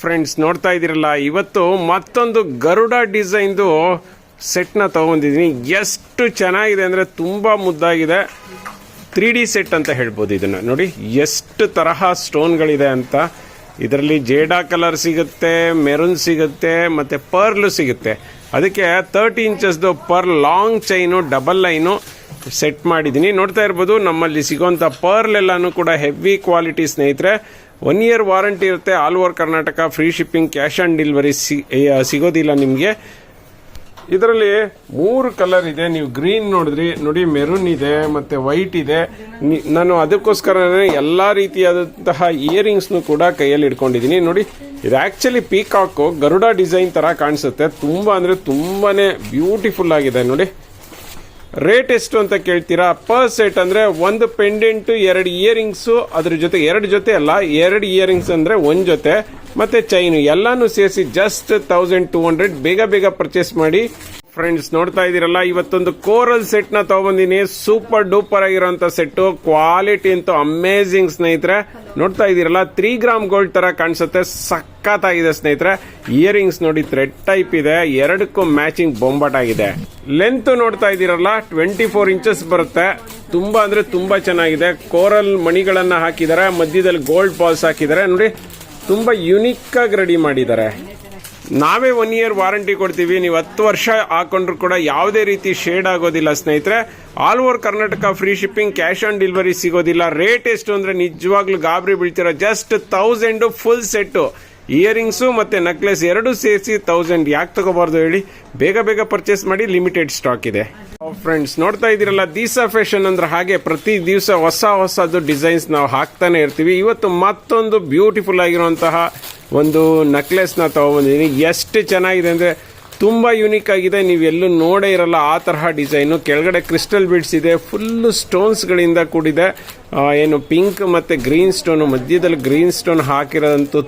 Friends ನೋಡ್ತಾ ಇದ್ದೀರಲ್ಲ, ಇವತ್ತು ಮತ್ತೊಂದು ಗರುಡ ಡಿಸೈನ್ದು ಸೆಟ್ನ ತೊಗೊಂಡಿದ್ದೀನಿ. ಎಷ್ಟು ಚೆನ್ನಾಗಿದೆ ಅಂದರೆ ತುಂಬ ಮುದ್ದಾಗಿದೆ. 3D ಸೆಟ್ ಅಂತ ಹೇಳ್ಬೋದು. ಇದನ್ನು ನೋಡಿ ಎಷ್ಟು ತರಹ ಸ್ಟೋನ್ಗಳಿದೆ ಅಂತ. ಇದರಲ್ಲಿ ಜೇಡಾ ಕಲರ್ ಸಿಗುತ್ತೆ, ಮೆರೂನ್ ಸಿಗುತ್ತೆ, ಮತ್ತು ಪರ್ಲು ಸಿಗುತ್ತೆ. ಅದಕ್ಕೆ 30 ಇಂಚಸ್ದು per long chain double line set ಮಾಡಿದ್ದೀನಿ. ನೋಡ್ತಾ ಇರ್ಬೋದು, ನಮ್ಮಲ್ಲಿ ಸಿಗೋಂಥ ಪರ್ಲ್ ಎಲ್ಲನೂ ಕೂಡ ಹೆವಿ ಕ್ವಾಲಿಟಿ ಸ್ನೇಹಿತರೆ. 1 ಇಯರ್ ವಾರಂಟಿ ಇರುತ್ತೆ. All over Karnataka free shipping, cash on delivery ಸಿಗೋದಿಲ್ಲ ನಿಮಗೆ. ಇದರಲ್ಲಿ 3 ಕಲರ್ ಇದೆ. ನೀವು ಗ್ರೀನ್ ನೋಡಿದ್ರಿ, ನೋಡಿ ಮೆರೂನ್ ಇದೆ ಮತ್ತು ವೈಟ್ ಇದೆ. ನಾನು ಅದಕ್ಕೋಸ್ಕರನೇ ಎಲ್ಲ ರೀತಿಯಾದಂತಹ ಇಯರಿಂಗ್ಸ್ನು ಕೂಡ ಕೈಯಲ್ಲಿ ಇಟ್ಕೊಂಡಿದ್ದೀನಿ. ನೋಡಿ, ಇದು ಆ್ಯಕ್ಚುಲಿ ಪೀಕಾಕು ಗರುಡ ಡಿಸೈನ್ ಥರ ಕಾಣಿಸುತ್ತೆ. ತುಂಬ ಅಂದರೆ ತುಂಬಾ ಬ್ಯೂಟಿಫುಲ್ ಆಗಿದೆ ನೋಡಿ. ರೇಟ್ ಎಷ್ಟು ಅಂತ ಕೇಳ್ತೀರಾ? ಪರ್ ಸೆಟ್ ಅಂದರೆ ಒಂದು ಪೆಂಡೆಂಟು, 2 ಇಯರಿಂಗ್ಸು, ಅದ್ರ ಜೊತೆ 2 ಜೊತೆ ಅಲ್ಲ, 2 ಇಯರಿಂಗ್ಸ್ ಅಂದರೆ 1 ಜೊತೆ, ಮತ್ತೆ ಚೈನು ಎಲ್ಲಾನು ಸೇರಿಸಿ ಜಸ್ಟ್ 1200. ಬೇಗ ಪರ್ಚೇಸ್ ಮಾಡಿ ಫ್ರೆಂಡ್ಸ್. ನೋಡ್ತಾ ಇದ್ದೀರಲ್ಲ, ಇವತ್ತೊಂದು ಕೋರಲ್ ಸೆಟ್ ನ ತಗೊಂಡಿನಿ. ಸೂಪರ್ ಡೂಪರ್ ಆಗಿರೋಂಥ ಸೆಟ್, ಕ್ವಾಲಿಟಿ ಅಂತೂ ಅಮೇಝಿಂಗ್ ಸ್ನೇಹಿತರೆ. ನೋಡ್ತಾ ಇದ್ದೀರಲ್ಲ, 3 ಗ್ರಾಮ್ ಗೋಲ್ಡ್ ತರ ಕಾಣಿಸುತ್ತೆ. ಸಖತ್ತಾಗಿದೆ ಸ್ನೇಹಿತರೆ. ಇಯರಿಂಗ್ಸ್ ನೋಡಿ, ಥ್ರೆಡ್ ಟೈಪ್ ಇದೆ, 2ಕ್ಕೂ ಮ್ಯಾಚಿಂಗ್ ಬೊಂಬಾಟ್ ಆಗಿದೆ. ಲೆಂತ್ ನೋಡ್ತಾ ಇದ್ದೀರಲ್ಲ, 24 ಇಂಚಸ್ ಬರುತ್ತೆ. ತುಂಬಾ ಅಂದ್ರೆ ತುಂಬಾ ಚೆನ್ನಾಗಿದೆ. ಕೋರಲ್ ಮಣಿಗಳನ್ನ ಹಾಕಿದ್ದಾರೆ, ಮಧ್ಯದಲ್ಲಿ ಗೋಲ್ಡ್ ಬಾಲ್ಸ್ ಹಾಕಿದ್ದಾರೆ. ನೋಡಿ, ತುಂಬಾ ಯುನಿಕ್ ಆಗಿ ರೆಡಿ ಮಾಡಿದ್ದಾರೆ. ನಾವೇ 1 ಇಯರ್ ವಾರಂಟಿ ಕೊಡ್ತೀವಿ. ನೀವು 10 ವರ್ಷ ಹಾಕೊಂಡ್ರು ಕೂಡ ಯಾವುದೇ ರೀತಿ ಶೇಡ್ ಆಗೋದಿಲ್ಲ ಸ್ನೇಹಿತರೆ. All over Karnataka free shipping, cash on delivery ಸಿಗೋದಿಲ್ಲ. ರೇಟ್ ಎಷ್ಟು ಅಂದ್ರೆ ನಿಜವಾಗ್ಲೂ ಗಾಬರಿ ಬೀಳ್ತೀರಾ. Just 1000 full set. ಇಯರಿಂಗ್ಸು ಮತ್ತೆ ನೆಕ್ಲೆಸ್ 2 ಸೇರಿಸಿ 1000. ಯಾಕೆ ತಗೋಬಾರ್ದು ಹೇಳಿ? ಬೇಗ ಪರ್ಚೇಸ್ ಮಾಡಿ, ಲಿಮಿಟೆಡ್ ಸ್ಟಾಕ್ ಇದೆ. ಫ್ರೆಂಡ್ಸ್ ನೋಡ್ತಾ ಇದ್ದೀರಲ್ಲ, ದೀಸಾ ಫ್ಯಾಷನ್ ಅಂದ್ರೆ ಹಾಗೆ ಪ್ರತಿ ದಿವಸ ಹೊಸದು ಡಿಸೈನ್ಸ್ ನಾವು ಹಾಕ್ತಾನೆ ಇರ್ತೀವಿ. ಇವತ್ತು ಮತ್ತೊಂದು ಬ್ಯೂಟಿಫುಲ್ ಆಗಿರುವಂತಹ ಒಂದು ನೆಕ್ಲೆಸ್ ನ ತಗೊಂಡಿದ್ದೀನಿ. ಎಷ್ಟು ಚೆನ್ನಾಗಿದೆ ಅಂದ್ರೆ ತುಂಬಾ ಯೂನಿಕ್ ಆಗಿದೆ. ನೀವು ಎಲ್ಲೂ ನೋಡೇ ಇರಲ್ಲ ಆ ತರಹ ಡಿಸೈನು. ಕೆಳಗಡೆ ಕ್ರಿಸ್ಟಲ್ ಬೀಡ್ಸ್ ಇದೆ, ಫುಲ್ ಸ್ಟೋನ್ಸ್ ಗಳಿಂದ ಕೂಡಿದೆ. ಏನು ಪಿಂಕ್ ಮತ್ತೆ ಗ್ರೀನ್ ಸ್ಟೋನ್, ಮಧ್ಯದಲ್ಲಿ ಗ್ರೀನ್ ಸ್ಟೋನ್ ಹಾಕಿರೋದಂತೂ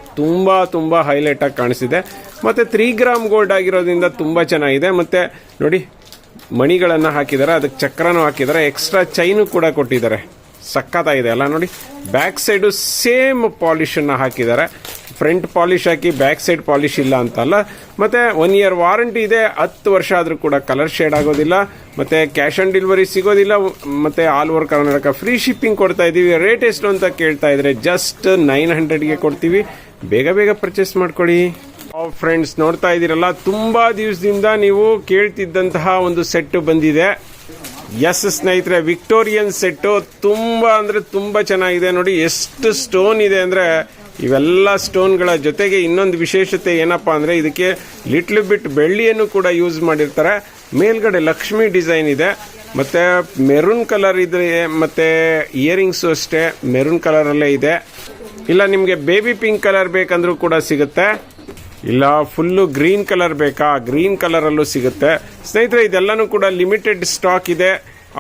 ತುಂಬಾ ಹೈಲೈಟ್ ಆಗಿ ಕಾಣಿಸಿದೆ. ಮತ್ತೆ 3 ಗ್ರಾಮ್ ಗೋಲ್ಡ್ ಆಗಿರೋದ್ರಿಂದ ತುಂಬಾ ಚೆನ್ನಾಗಿದೆ. ಮತ್ತೆ ನೋಡಿ, ಮಣಿಗಳನ್ನ ಹಾಕಿದ್ದಾರೆ, ಅದಕ್ಕೆ ಚಕ್ರನೂ ಹಾಕಿದ್ದಾರೆ, ಎಕ್ಸ್ಟ್ರಾ ಚೈನು ಕೂಡ ಕೊಟ್ಟಿದ್ದಾರೆ. ಸಖತ್ತಾಗಿದೆ ಅಲ್ಲ ನೋಡಿ. ಬ್ಯಾಕ್ ಸೈಡು ಸೇಮ್ ಪಾಲಿಶ್ ಅನ್ನ ಹಾಕಿದ್ದಾರೆ. ಫ್ರಂಟ್ ಪಾಲಿಶ್ ಹಾಕಿ ಬ್ಯಾಕ್ ಸೈಡ್ ಪಾಲಿಶ್ ಇಲ್ಲ ಅಂತಲ್ಲ. ಮತ್ತೆ 1 ಇಯರ್ ವಾರಂಟಿ ಇದೆ. 10 ವರ್ಷ ಆದ್ರೂ ಕೂಡ ಕಲರ್ ಶೇಡ್ ಆಗೋದಿಲ್ಲ. ಮತ್ತೆ ಕ್ಯಾಶ್ ಆನ್ ಡೆಲಿವರಿ ಸಿಗೋದಿಲ್ಲ. ಮತ್ತೆ all over Karnataka free shipping ಕೊಡ್ತಾ ಇದೀವಿ. ರೇಟ್ ಎಷ್ಟು ಅಂತ ಕೇಳ್ತಾ ಇದ್ರೆ ಜಸ್ಟ್ 900ಗೆ ಕೊಡ್ತೀವಿ. ಬೇಗ ಪರ್ಚೇಸ್ ಮಾಡ್ಕೊಳ್ಳಿ. ಫ್ರೆಂಡ್ಸ್ ನೋಡ್ತಾ ಇದ್ದೀರಲ್ಲ, ತುಂಬಾ ದಿವಸದಿಂದ ನೀವು ಕೇಳ್ತಿದ್ದಂತಹ ಒಂದು ಸೆಟ್ ಬಂದಿದೆ. ಎಸ್ ಸ್ನೇಹಿತರೆ, ವಿಕ್ಟೋರಿಯನ್ ಸೆಟ್ಟು. ತುಂಬಾ ಅಂದ್ರೆ ತುಂಬಾ ಚೆನ್ನಾಗಿದೆ. ನೋಡಿ ಎಷ್ಟು ಸ್ಟೋನ್ ಇದೆ ಅಂದ್ರೆ, ಇವೆಲ್ಲ ಸ್ಟೋನ್ಗಳ ಜೊತೆಗೆ ಇನ್ನೊಂದು ವಿಶೇಷತೆ ಏನಪ್ಪಾ ಅಂದ್ರೆ, ಇದಕ್ಕೆ ಲಿಟ್ಲ್ ಬಿಟ್ ಬೆಳ್ಳಿಯನ್ನು ಕೂಡ ಯೂಸ್ ಮಾಡಿರ್ತಾರೆ. ಮೇಲ್ಗಡೆ ಲಕ್ಷ್ಮಿ ಡಿಸೈನ್ ಇದೆ, ಮತ್ತೆ ಮೆರೂನ್ ಕಲರ್ ಇದೆ, ಮತ್ತೆ ಇಯರಿಂಗ್ಸ್ ಅಷ್ಟೇ ಮೆರೂನ್ ಕಲರ್ ಅಲ್ಲೇ ಇದೆ. ಇಲ್ಲ ನಿಮ್ಗೆ ಬೇಬಿ ಪಿಂಕ್ ಕಲರ್ ಬೇಕಂದ್ರೂ ಕೂಡ ಸಿಗುತ್ತೆ. ಇಲ್ಲ ಫುಲ್ಲು ಗ್ರೀನ್ ಕಲರ್ ಬೇಕಾ, ಗ್ರೀನ್ ಕಲರ್ ಅಲ್ಲೂ ಸಿಗುತ್ತೆ ಸ್ನೇಹಿತರೆ. ಇದೆಲ್ಲಾನು ಕೂಡ ಲಿಮಿಟೆಡ್ ಸ್ಟಾಕ್ ಇದೆ.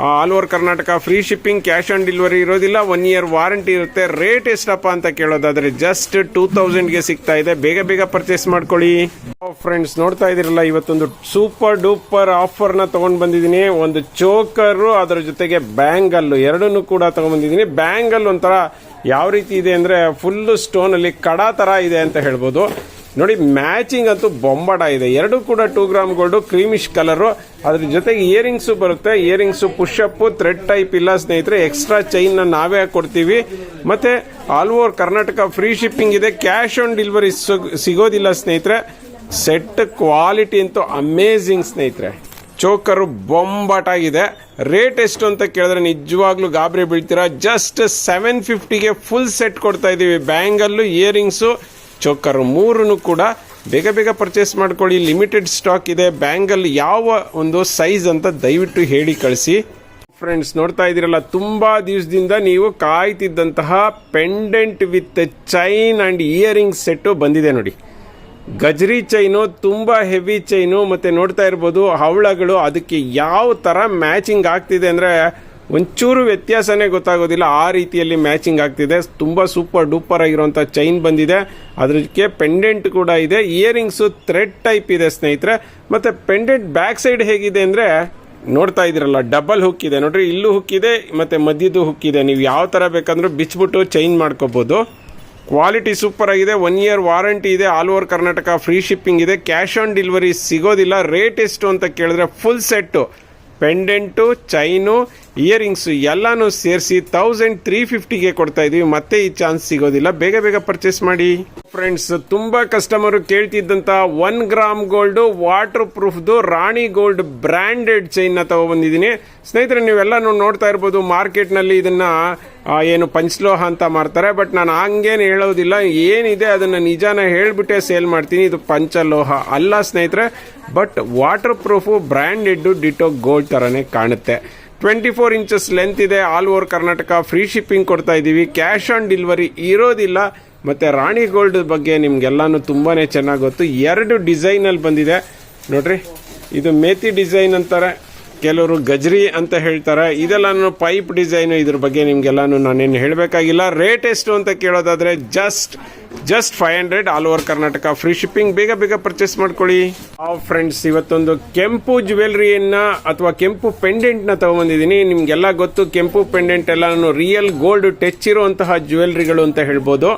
All over Karnataka free shipping, cash on delivery ಇರೋದಿಲ್ಲ. 1 ಇಯರ್ ವಾರಂಟಿ ಇರುತ್ತೆ. ರೇಟ್ ಎಷ್ಟಪ್ಪ ಅಂತ ಕೇಳೋದಾದ್ರೆ ಜಸ್ಟ್ 2000ಗೆ ಸಿಗ್ತಾ ಇದೆ. ಬೇಗ ಪರ್ಚೇಸ್ ಮಾಡ್ಕೊಳ್ಳಿ. ಫ್ರೆಂಡ್ಸ್ ನೋಡ್ತಾ ಇದಿರಲ್ಲ, ಇವತ್ತೊಂದು ಸೂಪರ್ ಡೂಪರ್ ಆಫರ್ ನ ತಗೊಂಡ್ ಬಂದಿದ್ದೀನಿ. ಒಂದು ಚೋಕರ್, ಅದರ ಜೊತೆಗೆ ಬ್ಯಾಂಗಲ್, 2 ಕೂಡ ತಗೊಂಡ್ ಬಂದಿದ್ದೀನಿ. ಬ್ಯಾಂಗಲ್ ಒಂಥರ ಯಾವ ರೀತಿ ಇದೆ ಅಂದ್ರೆ, ಫುಲ್ ಸ್ಟೋನ್ ಅಲ್ಲಿ ಕಡ ತರ ಇದೆ ಅಂತ ಹೇಳ್ಬೋದು. ನೋಡಿ, ಮ್ಯಾಚಿಂಗ್ ಅಂತೂ ಬೊಂಬಾಟ ಇದೆ. 2 ಕೂಡ 2 ಗ್ರಾಮ್ ಗೋಲ್ಡ್, ಕ್ರೀಮಿಶ್ ಕಲರ್. ಅದ್ರ ಜೊತೆಗೆ ಇಯರಿಂಗ್ಸ್ ಬರುತ್ತೆ. ಇಯರಿಂಗ್ಸ್ ಪುಷಪ್, ಥ್ರೆಡ್ ಟೈಪ್ ಇಲ್ಲ ಸ್ನೇಹಿತರೆ. ಎಕ್ಸ್ಟ್ರಾ ಚೈನ್ ನಾವೇ ಕೊಡ್ತೀವಿ. ಮತ್ತೆ all over Karnataka free shipping ಇದೆ. ಕ್ಯಾಶ್ ಆನ್ ಡೆಲಿವರಿ ಸಿಗೋದಿಲ್ಲ ಸ್ನೇಹಿತರೆ. ಸೆಟ್ ಕ್ವಾಲಿಟಿ ಅಂತೂ ಅಮೇಝಿಂಗ್ ಸ್ನೇಹಿತರೆ. ಚೋಕರು ಬೊಂಬಾಟ್ ಆಗಿದೆ. ರೇಟ್ ಎಷ್ಟು ಅಂತ ಕೇಳಿದ್ರೆ ನಿಜವಾಗ್ಲೂ ಗಾಬರಿ ಬೀಳ್ತೀರಾ. ಜಸ್ಟ್ 750ಗೆ ಫುಲ್ ಸೆಟ್ ಕೊಡ್ತಾ ಇದೀವಿ. ಬ್ಯಾಂಗಲ್ಲು, ಇಯರಿಂಗ್ಸು, ಚೋಕರ್ 3 ಕೂಡ ಬೇಗ ಪರ್ಚೇಸ್ ಮಾಡ್ಕೊಳ್ಳಿ. ಲಿಮಿಟೆಡ್ ಸ್ಟಾಕ್ ಇದೆ. ಬ್ಯಾಂಗಲ್ ಯಾವ ಒಂದು ಸೈಜ್ ಅಂತ ದಯವಿಟ್ಟು ಹೇಳಿ ಕಳಿಸಿ. ಫ್ರೆಂಡ್ಸ್ ನೋಡ್ತಾ ಇದ್ದೀರಲ್ಲ, ತುಂಬಾ ದಿವಸದಿಂದ ನೀವು ಕಾಯ್ತಿದ್ದಂತಹ pendant with chain and earring set ಬಂದಿದೆ ನೋಡಿ. ಗಜ್ರಿ ಚೈನು, ತುಂಬಾ ಹೆವಿ ಚೈನು, ಮತ್ತೆ ನೋಡ್ತಾ ಇರ್ಬೋದು ಹವಳಗಳು. ಅದಕ್ಕೆ ಯಾವ ತರ ಮ್ಯಾಚಿಂಗ್ ಆಗ್ತಿದೆ ಅಂದ್ರೆ ಒಂಚೂರು ವ್ಯತ್ಯಾಸನೇ ಗೊತ್ತಾಗೋದಿಲ್ಲ. ಆ ರೀತಿಯಲ್ಲಿ ಮ್ಯಾಚಿಂಗ್ ಆಗ್ತಿದೆ. ತುಂಬಾ ಸೂಪರ್ ಡೂಪರ್ ಆಗಿರುವಂತ ಚೈನ್ ಬಂದಿದೆ. ಅದಕ್ಕೆ ಪೆಂಡೆಂಟ್ ಕೂಡ ಇದೆ. ಇಯರಿಂಗ್ಸ್ ಥ್ರೆಡ್ ಟೈಪ್ ಇದೆ ಸ್ನೇಹಿತರೆ. ಮತ್ತೆ ಪೆಂಡೆಂಟ್ ಬ್ಯಾಕ್ ಸೈಡ್ ಹೇಗಿದೆ ಅಂದ್ರೆ, ನೋಡ್ತಾ ಇದ್ದೀರಲ್ಲ, ಡಬಲ್ ಹುಕ್ ಇದೆ ನೋಡ್ರಿ. ಇಲ್ಲೂ ಹುಕ್ ಇದೆ, ಮತ್ತೆ ಮಧ್ಯದ್ದು ಹುಕ್ ಇದೆ. ನೀವು ಯಾವ ತರ ಬೇಕಂದ್ರೂ ಬಿಚ್ಬಿಟ್ಟು ಚೈನ್ ಮಾಡ್ಕೋಬಹುದು. ಕ್ವಾಲಿಟಿ ಸೂಪರ್ ಆಗಿದೆ. 1 year ವಾರಂಟಿ ಇದೆ. All over Karnataka free shipping ಇದೆ. ಕ್ಯಾಶ್ ಆನ್ ಡೆಲಿವರಿ ಸಿಗೋದಿಲ್ಲ. ರೇಟ್ ಎಷ್ಟು ಅಂತ ಕೇಳಿದ್ರೆ full set pendant, chain, earrings ಎಲ್ಲಾನು ಸೇರಿಸಿ 1350ಗೆ ಕೊಡ್ತಾ ಇದೀವಿ. ಮತ್ತೆ ಈ ಚಾನ್ಸ್ ಸಿಗೋದಿಲ್ಲ. ಬೇಗ ಬೇಗ ಪರ್ಚೇಸ್ ಮಾಡಿ ಫ್ರೆಂಡ್ಸ್. ತುಂಬಾ ಕಸ್ಟಮರ್ ಕೇಳ್ತಿದ್ದಂತ 1 ಗ್ರಾಮ್ ಗೋಲ್ಡ್ ವಾಟರ್ ಪ್ರೂಫ್ದು ರಾಣಿ ಗೋಲ್ಡ್ ಬ್ರ್ಯಾಂಡೆಡ್ ಚೈನ್ ನ ತಗೊಬಂದಿದ್ದೀನಿ ಸ್ನೇಹಿತರೆ. ನೀವೆಲ್ಲ ನೋಡ್ತಾ ಇರ್ಬೋದು ಮಾರ್ಕೆಟ್ ನಲ್ಲಿ ಇದನ್ನ ಏನು ಪಂಚಲೋಹ ಅಂತ ಮಾರ್ತಾರೆ. ಬಟ್ ನಾನು ಹಂಗೇನು ಹೇಳೋದಿಲ್ಲ. ಏನಿದೆ ಅದನ್ನ ನಿಜಾನ ಹೇಳ್ಬಿಟ್ಟೆ ಸೇಲ್ ಮಾಡ್ತೀನಿ. ಇದು ಪಂಚಲೋಹ ಅಲ್ಲ ಸ್ನೇಹಿತರೆ, but water proof branded ditto gold ತರನೇ ಕಾಣುತ್ತೆ. 24 inches ಲೆಂತ್ ಇದೆ. All over Karnataka free shipping ಕೊಡ್ತಾ ಇದೀವಿ. ಕ್ಯಾಶ್ ಆನ್ ಡೆಲಿವರಿ ಇರೋದಿಲ್ಲ. ಮತ್ತೆ ರಾಣಿ ಗೋಲ್ಡ್ ಬಗ್ಗೆ ನಿಮ್ಗೆಲ್ಲಾನು ತುಂಬಾನೇ ಚೆನ್ನಾಗಿ ಗೊತ್ತು. 2 ಡಿಸೈನ್ ಅಲ್ಲಿ ಬಂದಿದೆ ನೋಡ್ರಿ. ಇದು ಮೇತಿ ಡಿಸೈನ್ ಅಂತಾರೆ, ಕೆಲವರು ಗಜ್ರಿ ಅಂತ ಹೇಳ್ತಾರೆ. ಇದೆಲ್ಲಾನು ಪೈಪ್ ಡಿಸೈನ್. ಇದ್ರ ಬಗ್ಗೆ ನಿಮ್ಗೆಲ್ಲಾನು ನಾನೇನು ಹೇಳಬೇಕಾಗಿಲ್ಲ. ರೇಟ್ ಎಷ್ಟು ಅಂತ ಕೇಳೋದಾದ್ರೆ just 500 all over Karnataka free shipping. ಬೇಗ ಬೇಗ ಪರ್ಚೇಸ್ ಮಾಡ್ಕೊಳ್ಳಿ ಫ್ರೆಂಡ್ಸ್. ಇವತ್ತೊಂದು ಕೆಂಪು ಜ್ಯುವೆಲ್ರಿಯನ್ನ ಅಥವಾ ಕೆಂಪು ಪೆಂಡೆಂಟ್ ನ ತಗೊಂಡ್ಬಂದಿದ್ದೀನಿ. ನಿಮ್ಗೆಲ್ಲ ಗೊತ್ತು ಕೆಂಪು ಪೆಂಡೆಂಟ್ ಎಲ್ಲಾನು ರಿಯಲ್ ಗೋಲ್ಡ್ ಟಚ್ ಇರುವಂತಹ ಜ್ಯುವೆಲ್ರಿಗಳು ಅಂತ ಹೇಳ್ಬೋದು.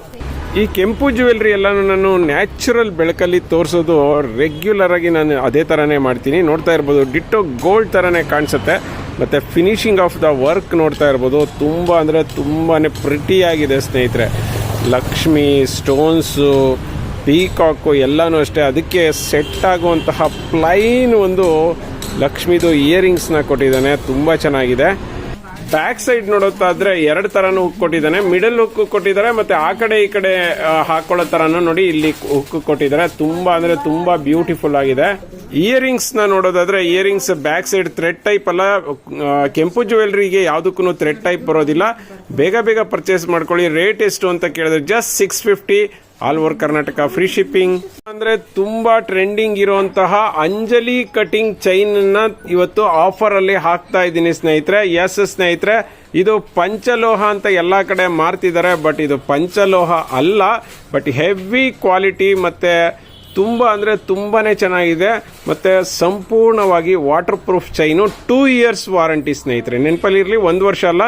ಈ ಕೆಂಪು ಜ್ಯುವೆಲ್ರಿ ಎಲ್ಲಾನು ನಾನು ನ್ಯಾಚುರಲ್ ಬೆಳಕಲ್ಲಿ ತೋರಿಸೋದು ರೆಗ್ಯುಲರ್ ಆಗಿ ನಾನು ಅದೇ ತರನೇ ಮಾಡ್ತೀನಿ. ನೋಡ್ತಾ ಇರ್ಬೋದು ಡಿಟ್ಟೋ ಗೋಲ್ಡ್ ತರನೇ ಕಾಣಿಸುತ್ತೆ. ಮತ್ತೆ ಫಿನಿಶಿಂಗ್ ಆಫ್ ದ ವರ್ಕ್ ನೋಡ್ತಾ ಇರ್ಬೋದು. ತುಂಬಾ ಅಂದ್ರೆ ತುಂಬಾನೇ ಪ್ರಿಟಿ ಆಗಿದೆ ಸ್ನೇಹಿತರೆ. ಲಕ್ಷ್ಮಿ, ಸ್ಟೋನ್ಸು, ಪೀಕಾಕು ಎಲ್ಲಾನು ಅಷ್ಟೇ. ಅದಕ್ಕೆ ಸೆಟ್ ಆಗುವಂತಹ ಪ್ಲೈನ್ ಒಂದು ಲಕ್ಷ್ಮಿದು ಇಯರಿಂಗ್ಸ್ನ ಕೊಟ್ಟಿದ್ದಾನೆ. ತುಂಬಾ ಚೆನ್ನಾಗಿದೆ. ಬ್ಯಾಕ್ ಸೈಡ್ ನೋಡೋದಾದ್ರೆ 2 ತರನು ಹುಕ್ ಕೊಟ್ಟಿದ್ದಾನೆ. ಮಿಡಲ್ ಹುಕ್ ಕೊಟ್ಟಿದ್ದಾರೆ, ಮತ್ತೆ ಆ ಕಡೆ ಈ ಕಡೆ ಹಾಕೊಳ್ಳೋ ತರನು ನೋಡಿ ಇಲ್ಲಿ ಹುಕ್ ಕೊಟ್ಟಿದ್ದಾರೆ. ತುಂಬಾ ಅಂದ್ರೆ ತುಂಬಾ ಬ್ಯೂಟಿಫುಲ್ ಆಗಿದೆ. ಇಯರಿಂಗ್ಸ್ ನ ನೋಡೋದಾದ್ರೆ earrings back side thread type ಅಲ್ಲ. ಕೆಂಪು ಜ್ಯುವೆಲ್ರಿಗೆ ಯಾವ್ದಕ್ಕೂ ಥ್ರೆಡ್ ಟೈಪ್ ಬರೋದಿಲ್ಲ. ಬೇಗ ಬೇಗ ಪರ್ಚೇಸ್ ಮಾಡ್ಕೊಳ್ಳಿ. ರೇಟ್ ಎಷ್ಟು ಅಂತ ಕೇಳಿದ್ರೆ just 650 all over Karnataka free shipping. ಅಂದ್ರೆ ತುಂಬಾ ಟ್ರೆಂಡಿಂಗ್ ಇರುವಂತಹ ಅಂಜಲಿ ಕಟಿಂಗ್ ಚೈನ್ ನ ಇವತ್ತು ಆಫರ್ ಅಲ್ಲಿ ಹಾಕ್ತಾ ಇದ್ದೀನಿ ಸ್ನೇಹಿತರೆ. ಎಸ್ ಸ್ನೇಹಿತರೆ, ಇದು ಪಂಚಲೋಹ ಅಂತ ಎಲ್ಲಾ ಕಡೆ ಮಾರ್ತಿದ್ದಾರೆ. ಬಟ್ ಇದು ಪಂಚಲೋಹ ಅಲ್ಲ, ಬಟ್ ಹೆವಿ ಕ್ವಾಲಿಟಿ ಮತ್ತೆ ತುಂಬಾ ಅಂದ್ರೆ ತುಂಬಾನೇ ಚೆನ್ನಾಗಿದೆ. ಮತ್ತೆ ಸಂಪೂರ್ಣವಾಗಿ water proof chain. 2 years warranty ಸ್ನೇಹಿತರೆ. ನೆನಪಲ್ಲಿರಲಿ, 1 ವರ್ಷ ಅಲ್ಲ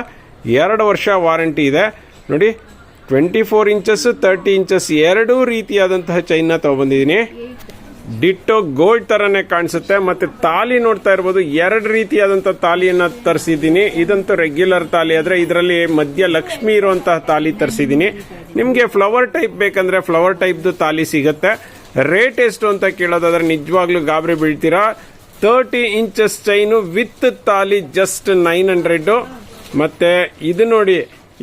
2 ವರ್ಷ ವಾರಂಟಿ ಇದೆ ನೋಡಿ. 24 inches 30 inches 2 ರೀತಿಯಾದಂತಹ ಚೈನ್ನ ತಗೊಂಡ್ಬಂದಿದ್ದೀನಿ. ಡಿಟ್ಟೋ ಗೋಲ್ಡ್ ತರನೇ ಕಾಣಿಸುತ್ತೆ. ಮತ್ತೆ ತಾಲಿ ನೋಡ್ತಾ ಇರ್ಬೋದು, 2 ರೀತಿಯಾದಂತಹ ತಾಲಿಯನ್ನ ತರಿಸಿದ್ದೀನಿ. ಇದಂತೂ ರೆಗ್ಯುಲರ್ ತಾಲಿ ಆದ್ರೆ ಇದರಲ್ಲಿ ಮಧ್ಯ ಲಕ್ಷ್ಮಿ ಇರುವಂತಹ ತಾಲಿ ತರಿಸಿದ್ದೀನಿ. ನಿಮ್ಗೆ ಫ್ಲವರ್ ಟೈಪ್ ಬೇಕಂದ್ರೆ ಫ್ಲವರ್ ಟೈಪ್ದು ತಾಲಿ ಸಿಗುತ್ತೆ. ರೇಟ್ ಎಷ್ಟು ಅಂತ ಕೇಳೋದಾದ್ರೆ ನಿಜವಾಗ್ಲೂ ಗಾಬರಿ ಬೀಳ್ತೀರಾ. 30 inches chain with thali just 900. ಮತ್ತೆ ಇದು ನೋಡಿ,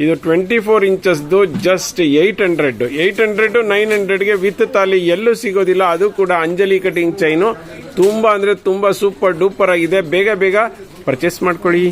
ಇದು 24 inches ಜಸ್ಟ್ 800. 900ಗೆ ವಿತ್ ತಾಲಿ ಎಲ್ಲೂ ಸಿಗೋದಿಲ್ಲ. ಅದು ಕೂಡ ಅಂಜಲಿ ಕಟಿಂಗ್ ಚೈನು. ತುಂಬಾ ಅಂದ್ರೆ ತುಂಬಾ ಸೂಪರ್ ಡೂಪರ್ ಆಗಿದೆ. ಬೇಗ ಬೇಗ ಪರ್ಚೇಸ್ ಮಾಡ್ಕೊಳ್ಳಿ.